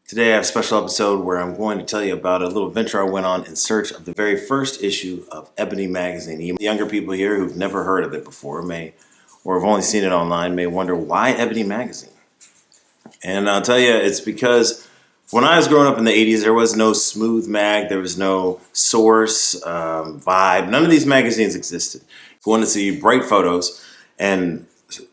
Today I have a special episode where I'm going to tell you about a little venture I went on in search of the very first issue of Ebony magazine. You younger people here who've never heard of it before or have only seen it online, may wonder why Ebony magazine. And I'll tell you, it's because when I was growing up in the 80s, there was no Smooth Mag, there was no Source, Vibe. None of these magazines existed. If you wanted to see bright photos and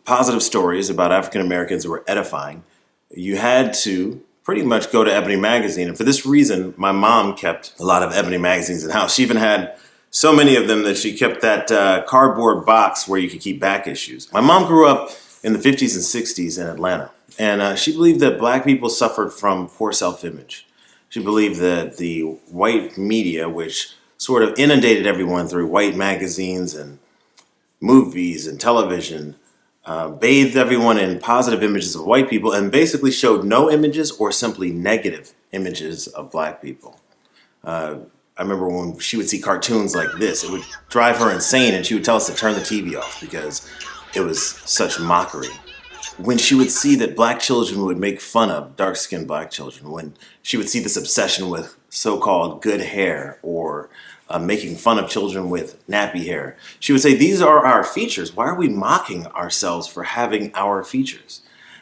positive stories about African Americans that were edifying, you had to pretty much go to Ebony magazine. And for this reason, my mom kept a lot of Ebony magazines in the house. She even had so many of them that she kept that cardboard box where you could keep back issues. My mom grew up in the 50s and 60s in Atlanta, and she believed that black people suffered from poor self-image. She believed that the white media, which sort of inundated everyone through white magazines and movies and television, bathed everyone in positive images of white people and basically showed no images or simply negative images of black people. I remember when she would see cartoons like this, it would drive her insane, and she would tell us to turn the TV off because it was such mockery. When she would see that black children would make fun of dark-skinned black children, when she would see this obsession with so-called good hair or making fun of children with nappy hair, she would say, these are our features. Why are we mocking ourselves for having our features?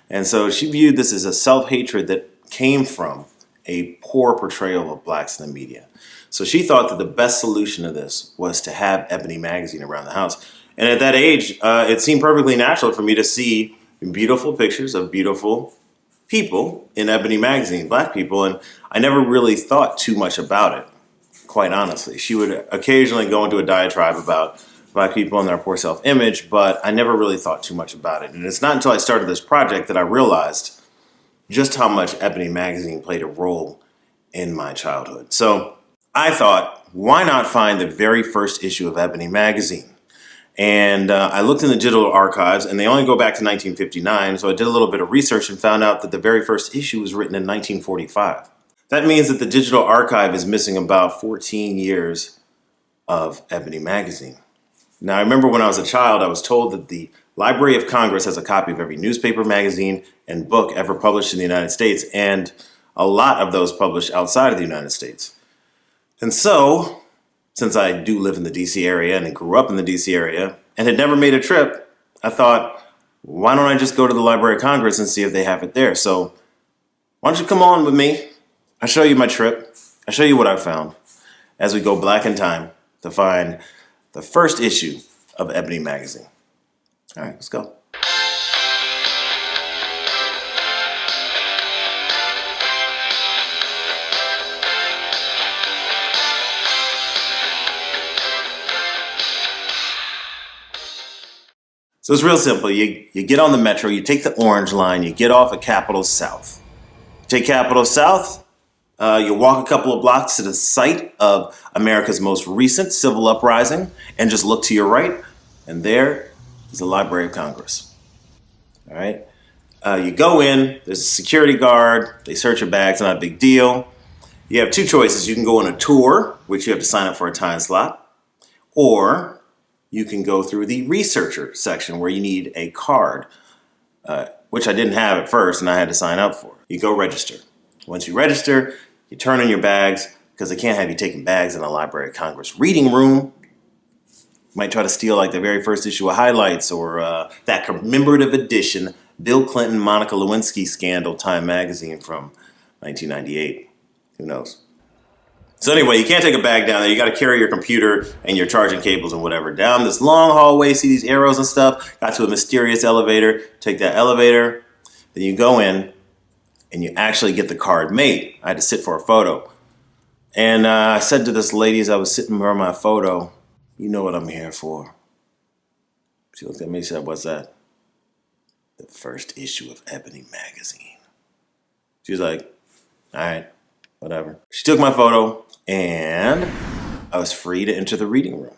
And so she viewed this as a self-hatred that came from a poor portrayal of blacks in the media. So she thought that the best solution to this was to have Ebony magazine around the house. And at that age, it seemed perfectly natural for me to see beautiful pictures of beautiful people in Ebony magazine, black people, and I never really thought too much about it, quite honestly. She would occasionally go into a diatribe about black people and their poor self-image, but I never really thought too much about it. And it's not until I started this project that I realized just how much Ebony magazine played a role in my childhood. So I thought, why not find the very first issue of Ebony magazine? And I looked in the digital archives, and they only go back to 1959, so I did a little bit of research and found out that the very first issue was written in 1945. That means that the digital archive is missing about 14 years of Ebony magazine. Now, I remember when I was a child, I was told that the Library of Congress has a copy of every newspaper, magazine, and book ever published in the United States, and a lot of those published outside of the United States. And so, since I do live in the DC area and grew up in the DC area and had never made a trip, I thought, why don't I just go to the Library of Congress and see if they have it there? So why don't you come on with me? I'll show you my trip. I'll show you what I found as we go back in time to find the first issue of Ebony magazine. All right, let's go. So it's real simple. You get on the metro, you take the orange line, you get off at Capitol South. You take Capitol South, you walk a couple of blocks to the site of America's most recent civil uprising, and just look to your right, and there is the Library of Congress. All right? You go in, there's a security guard, they search your bags, not a big deal. You have two choices. You can go on a tour, which you have to sign up for a time slot, or you can go through the researcher section where you need a card, which I didn't have at first and I had to sign up for. You go register. Once you register, you turn in your bags because they can't have you taking bags in the Library of Congress reading room. Might try to steal like the very first issue of Highlights or that commemorative edition, Bill Clinton, Monica Lewinsky scandal, Time magazine from 1998. Who knows? So anyway, you can't take a bag down there. You got to carry your computer and your charging cables and whatever down this long hallway. See these arrows and stuff? Got to a mysterious elevator. Take that elevator. Then you go in and you actually get the card made. I had to sit for a photo. And I said to this lady as I was sitting for my photo, you know what I'm here for. She looked at me and said, what's that? The first issue of Ebony magazine. She was like, all right, whatever. She took my photo. And I was free to enter the reading room.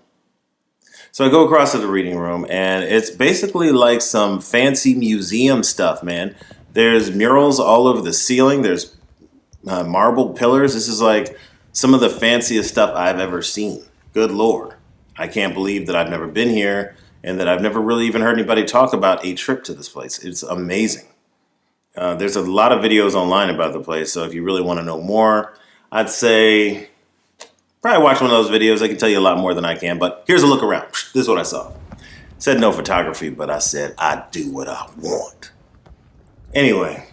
So I go across to the reading room, and it's basically like some fancy museum stuff, man. There's murals all over the ceiling. There's marble pillars. This is like some of the fanciest stuff I've ever seen. Good Lord. I can't believe that I've never been here and that I've never really even heard anybody talk about a trip to this place. It's amazing. There's a lot of videos online about the place, so if you really want to know more, I'd say probably watch one of those videos. I can tell you a lot more than I can, but here's a look around. This is what I saw. Said no photography, but I said I do what I want. Anyway,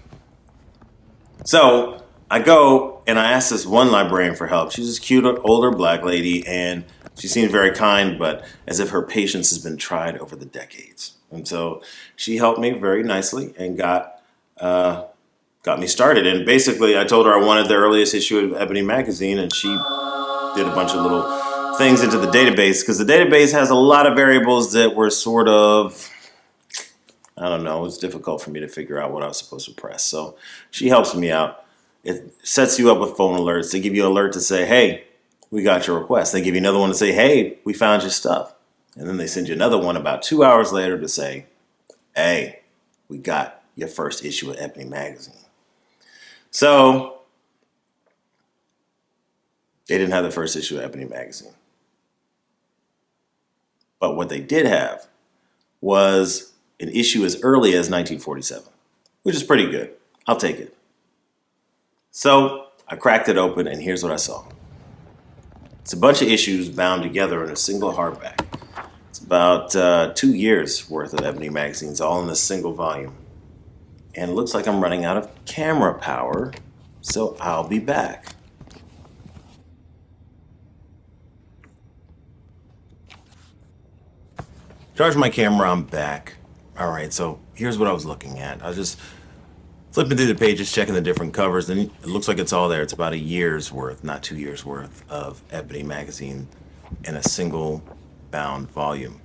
so I go and I ask this one librarian for help. She's this cute older black lady, and she seems very kind, but as if her patience has been tried over the decades. And so she helped me very nicely and got me started. And basically, I told her I wanted the earliest issue of Ebony magazine, and she did a bunch of little things into the database because the database has a lot of variables that were sort of, I don't know, it's difficult for me to figure out what I was supposed to press. So she helps me out. It sets you up with phone alerts. They give you an alert to say, hey, we got your request. They give you another one to say, hey, we found your stuff. And then they send you another one about 2 hours later to say, hey, we got your first issue of Ebony magazine. So they didn't have the first issue of Ebony magazine. But what they did have was an issue as early as 1947, which is pretty good. I'll take it. So I cracked it open, and here's what I saw. It's a bunch of issues bound together in a single hardback. It's about 2 years worth of Ebony magazines, all in this single volume. And it looks like I'm running out of camera power, so I'll be back. Charge my camera, I'm back. All right, so here's what I was looking at. I was just flipping through the pages, checking the different covers, and it looks like it's all there. It's about a year's worth, not 2 years worth, of Ebony magazine in a single bound volume.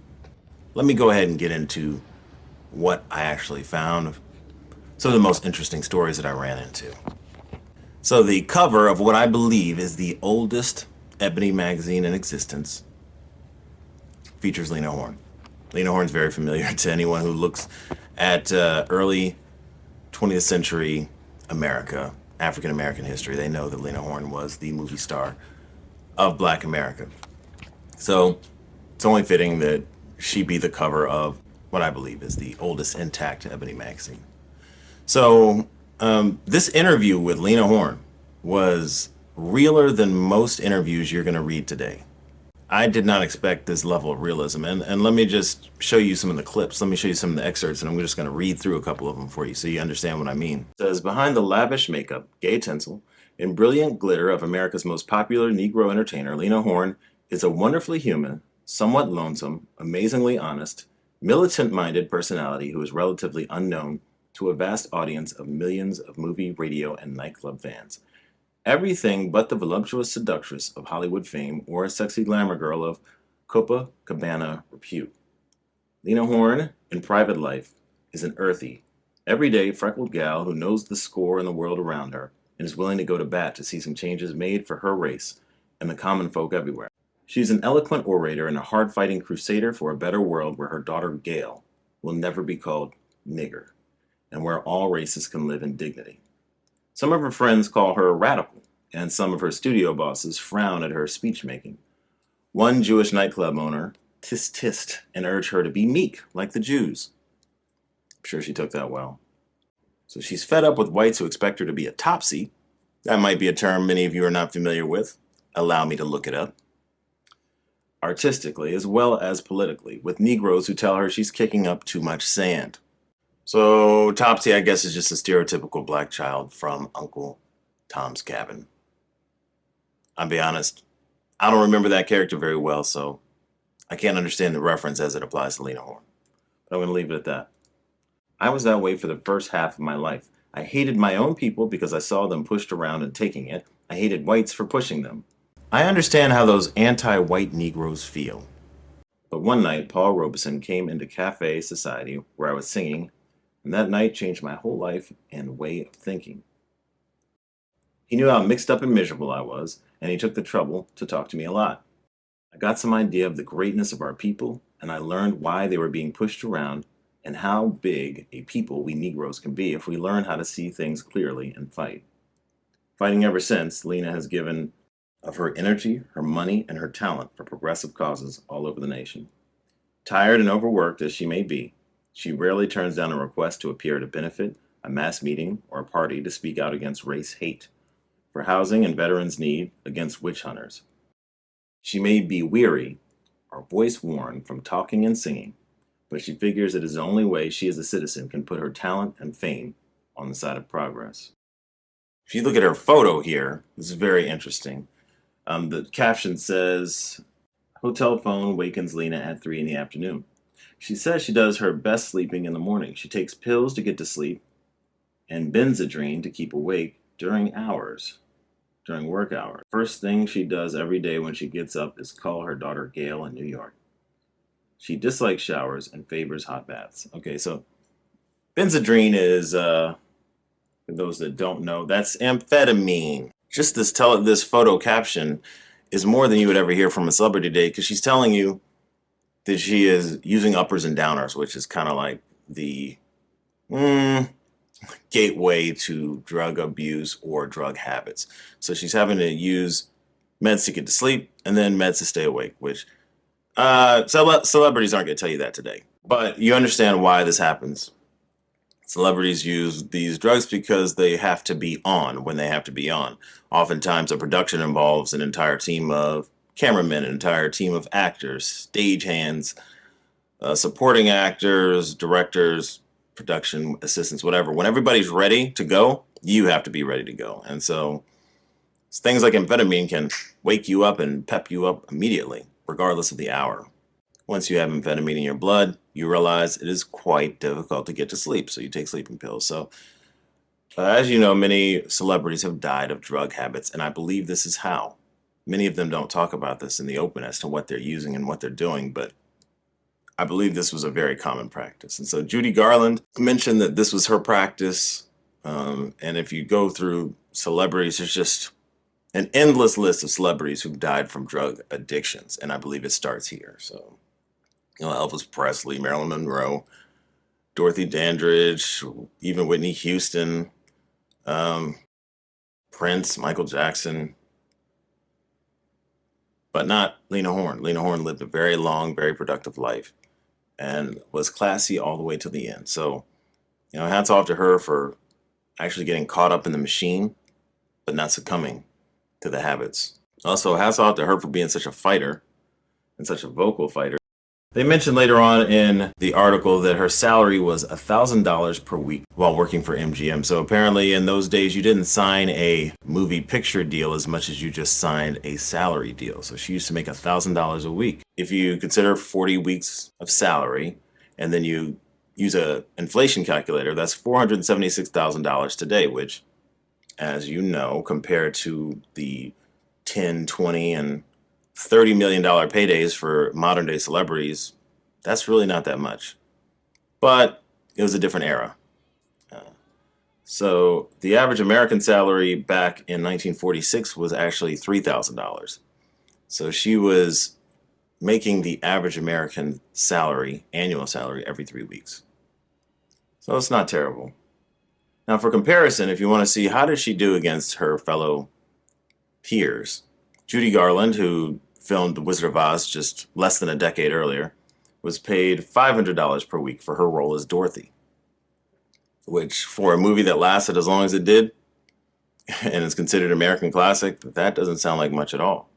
Let me go ahead and get into what I actually found, some of the most interesting stories that I ran into. So the cover of what I believe is the oldest Ebony magazine in existence features Lena Horne. Lena Horne's very familiar to anyone who looks at early 20th century America, African American history. They know that Lena Horne was the movie star of Black America. So it's only fitting that she be the cover of what I believe is the oldest intact Ebony magazine. So this interview with Lena Horne was realer than most interviews you're going to read today. I did not expect this level of realism. And let me just show you some of the clips. Let me show you some of the excerpts, and I'm just going to read through a couple of them for you so you understand what I mean. It says, behind the lavish makeup, gay tinsel, and brilliant glitter of America's most popular Negro entertainer, Lena Horne is a wonderfully human, somewhat lonesome, amazingly honest, militant-minded personality who is relatively unknown to a vast audience of millions of movie, radio, and nightclub fans. Everything but the voluptuous seductress of Hollywood fame or a sexy glamour girl of Copacabana repute. Lena Horne, in private life, is an earthy, everyday freckled gal who knows the score in the world around her and is willing to go to bat to see some changes made for her race and the common folk everywhere. She's an eloquent orator and a hard-fighting crusader for a better world where her daughter Gail will never be called nigger, and where all races can live in dignity. Some of her friends call her a radical, and some of her studio bosses frown at her speech-making. One Jewish nightclub owner tissed and urged her to be meek, like the Jews. I'm sure she took that well. So she's fed up with whites who expect her to be a topsy. That might be a term many of you are not familiar with. Allow me to look it up. Artistically, as well as politically, with Negroes who tell her she's kicking up too much sand. So Topsy, I guess, is just a stereotypical black child from Uncle Tom's Cabin. I'll be honest, I don't remember that character very well, so I can't understand the reference as it applies to Lena Horne. But I'm going to leave it at that. I was that way for the first half of my life. I hated my own people because I saw them pushed around and taking it. I hated whites for pushing them. I understand how those anti-white Negroes feel. But one night, Paul Robeson came into Cafe Society where I was singing, and that night changed my whole life and way of thinking. He knew how mixed up and miserable I was, and he took the trouble to talk to me a lot. I got some idea of the greatness of our people, and I learned why they were being pushed around and how big a people we Negroes can be if we learn how to see things clearly and fight. Fighting ever since, Lena has given of her energy, her money, and her talent for progressive causes all over the nation. Tired and overworked as she may be, she rarely turns down a request to appear at a benefit, a mass meeting, or a party to speak out against race hate, for housing and veterans' need, against witch hunters. She may be weary or voice worn from talking and singing, but she figures it is the only way she as a citizen can put her talent and fame on the side of progress. If you look at her photo here, this is very interesting. The caption says, "Hotel phone wakens Lena at 3 in the afternoon." She says she does her best sleeping in the morning. She takes pills to get to sleep and Benzedrine to keep awake during work hours. First thing she does every day when she gets up is call her daughter Gail in New York. She dislikes showers and favors hot baths. Okay, so Benzedrine is, for those that don't know, that's amphetamine. Just this photo caption is more than you would ever hear from a celebrity today, because she's telling you that she is using uppers and downers, which is kind of like the gateway to drug abuse or drug habits. So she's having to use meds to get to sleep and then meds to stay awake, which celebrities aren't going to tell you that today. But you understand why this happens. Celebrities use these drugs because they have to be on when they have to be on. Oftentimes a production involves an entire team of cameramen, an entire team of actors, stagehands, supporting actors, directors, production assistants, whatever. When everybody's ready to go, you have to be ready to go. And so things like amphetamine can wake you up and pep you up immediately, regardless of the hour. Once you have amphetamine in your blood, you realize it is quite difficult to get to sleep, so you take sleeping pills. So as you know, many celebrities have died of drug habits, and I believe this is how. Many of them don't talk about this in the open as to what they're using and what they're doing, but I believe this was a very common practice. And so Judy Garland mentioned that this was her practice. And if you go through celebrities, there's just an endless list of celebrities who've died from drug addictions. And I believe it starts here. So, Elvis Presley, Marilyn Monroe, Dorothy Dandridge, even Whitney Houston, Prince, Michael Jackson, but not Lena Horne. Lena Horne lived a very long, very productive life and was classy all the way to the end. So, hats off to her for actually getting caught up in the machine, but not succumbing to the habits. Also, hats off to her for being such a fighter and such a vocal fighter. They mentioned later on in the article that her salary was $1,000 per week while working for MGM. So apparently in those days you didn't sign a movie picture deal as much as you just signed a salary deal. So she used to make $1,000 a week. If you consider 40 weeks of salary and then you use an inflation calculator, that's $476,000 today, which, as you know, compared to the 10, 20, and $30 million paydays for modern day celebrities, that's really not that much. But it was a different era. So the average American salary back in 1946 was actually $3,000. So she was making the average American salary, annual salary, every 3 weeks. So it's not terrible. Now for comparison, if you want to see how did she do against her fellow peers, Judy Garland, who filmed The Wizard of Oz just less than a decade earlier, was paid $500 per week for her role as Dorothy, which for a movie that lasted as long as it did and is considered an American classic, that doesn't sound like much at all.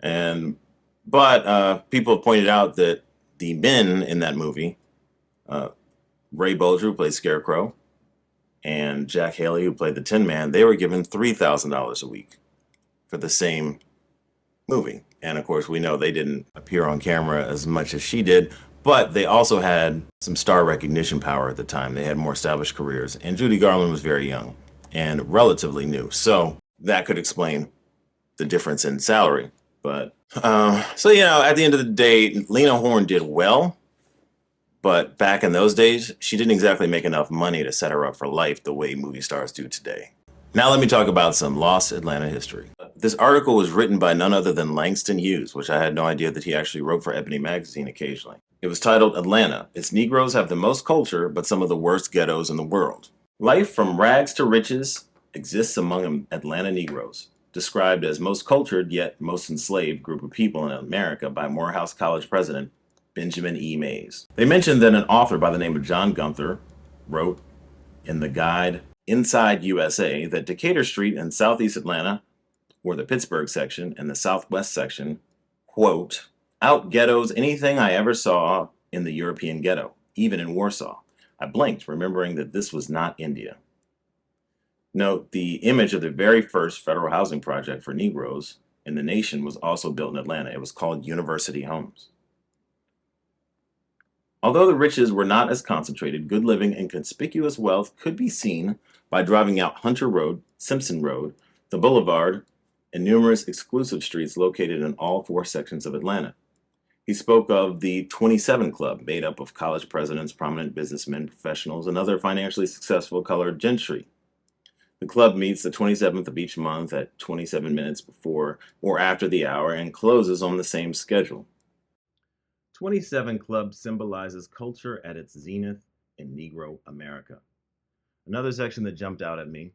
But people have pointed out that the men in that movie, Ray Bolger, who played Scarecrow, and Jack Haley, who played the Tin Man, they were given $3,000 a week for the same movie. And of course, we know they didn't appear on camera as much as she did, but they also had some star recognition power at the time. They had more established careers, and Judy Garland was very young and relatively new. So that could explain the difference in salary. But so, at the end of the day, Lena Horne did well, but back in those days, she didn't exactly make enough money to set her up for life the way movie stars do today. Now let me talk about some lost Atlanta history. This article was written by none other than Langston Hughes, which I had no idea that he actually wrote for Ebony magazine occasionally. It was titled Atlanta. Its Negroes have the most culture, but some of the worst ghettos in the world. Life from rags to riches exists among Atlanta Negroes, described as most cultured yet most enslaved group of people in America by Morehouse College president Benjamin E. Mays. They mentioned that an author by the name of John Gunther wrote in the guide Inside USA that Decatur Street in Southeast Atlanta, or the Pittsburgh section and the Southwest section, quote, out ghettos anything I ever saw in the European ghetto, even in Warsaw. I blinked, remembering that this was not India. Note, the image of the very first federal housing project for Negroes in the nation was also built in Atlanta. It was called University Homes. Although the riches were not as concentrated, good living and conspicuous wealth could be seen by driving out Hunter Road, Simpson Road, the Boulevard, and numerous exclusive streets located in all four sections of Atlanta. He spoke of the 27 Club, made up of college presidents, prominent businessmen, professionals, and other financially successful colored gentry. The club meets the 27th of each month at 27 minutes before or after the hour and closes on the same schedule. 27 Club symbolizes culture at its zenith in Negro America. Another section that jumped out at me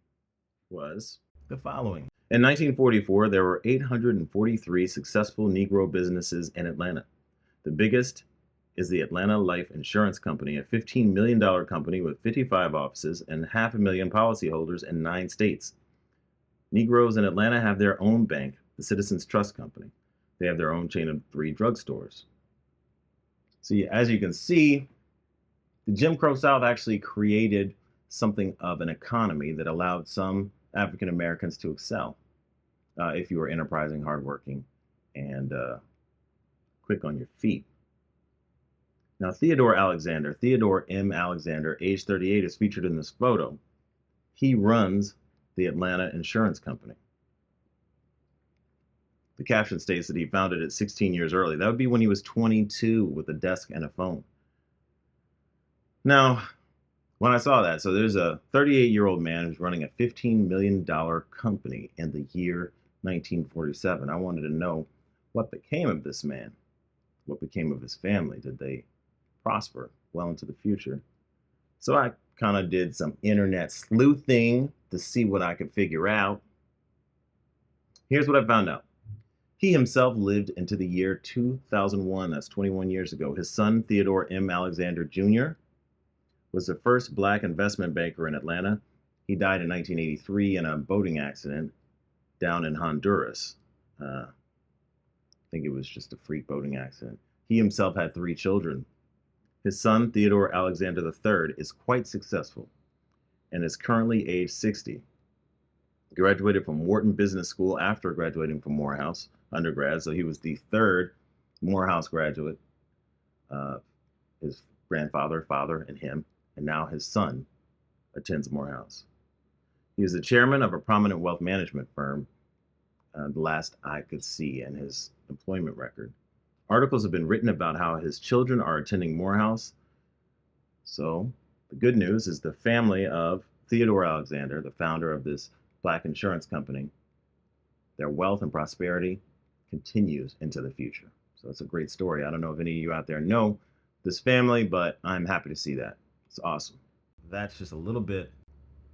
was the following. In 1944, there were 843 successful Negro businesses in Atlanta. The biggest is the Atlanta Life Insurance Company, a $15 million company with 55 offices and 500,000 policyholders in 9 states. Negroes in Atlanta have their own bank, the Citizens Trust Company. They have their own chain of 3 drugstores. See, as you can see, the Jim Crow South actually created something of an economy that allowed some African Americans to excel if you were enterprising, hardworking, and quick on your feet. Now, Theodore M. Alexander, age 38, is featured in this photo. He runs the Atlanta Insurance Company. The caption states that he founded it 16 years early. That would be when he was 22 with a desk and a phone. Now, when I saw that, so there's a 38-year-old man who's running a $15 million company in the year 1947. I wanted to know what became of this man. What became of his family? Did they prosper well into the future? So I kind of did some internet sleuthing to see what I could figure out. Here's what I found out. He himself lived into the year 2001, that's 21 years ago. His son, Theodore M. Alexander Jr., was the first black investment banker in Atlanta. He died in 1983 in a boating accident down in Honduras. I think it was just a freak boating accident. He himself had 3 children. His son, Theodore Alexander III, is quite successful and is currently age 60. He graduated from Wharton Business School after graduating from Morehouse undergrad, so he was the 3rd Morehouse graduate. His grandfather, father, and him, and now his son attends Morehouse. He is the chairman of a prominent wealth management firm, the last I could see in his employment record. Articles have been written about how his children are attending Morehouse. So the good news is the family of Theodore Alexander, the founder of this black insurance company, their wealth and prosperity continues into the future. So it's a great story. I don't know if any of you out there know this family, but I'm happy to see that. It's awesome. That's just a little bit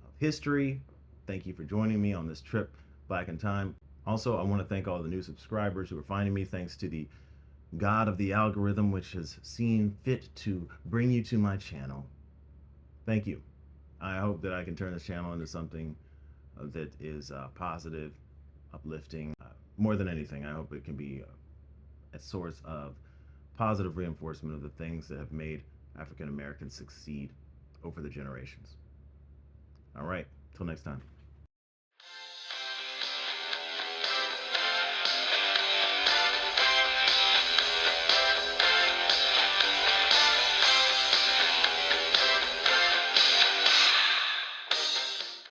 of history. Thank you for joining me on this trip back in time. Also, I want to thank all the new subscribers who are finding me, thanks to the God of the algorithm, which has seen fit to bring you to my channel. Thank you. I hope that I can turn this channel into something that is positive, uplifting. More than anything, I hope it can be a source of positive reinforcement of the things that have made African Americans succeed over the generations. All right, till next time.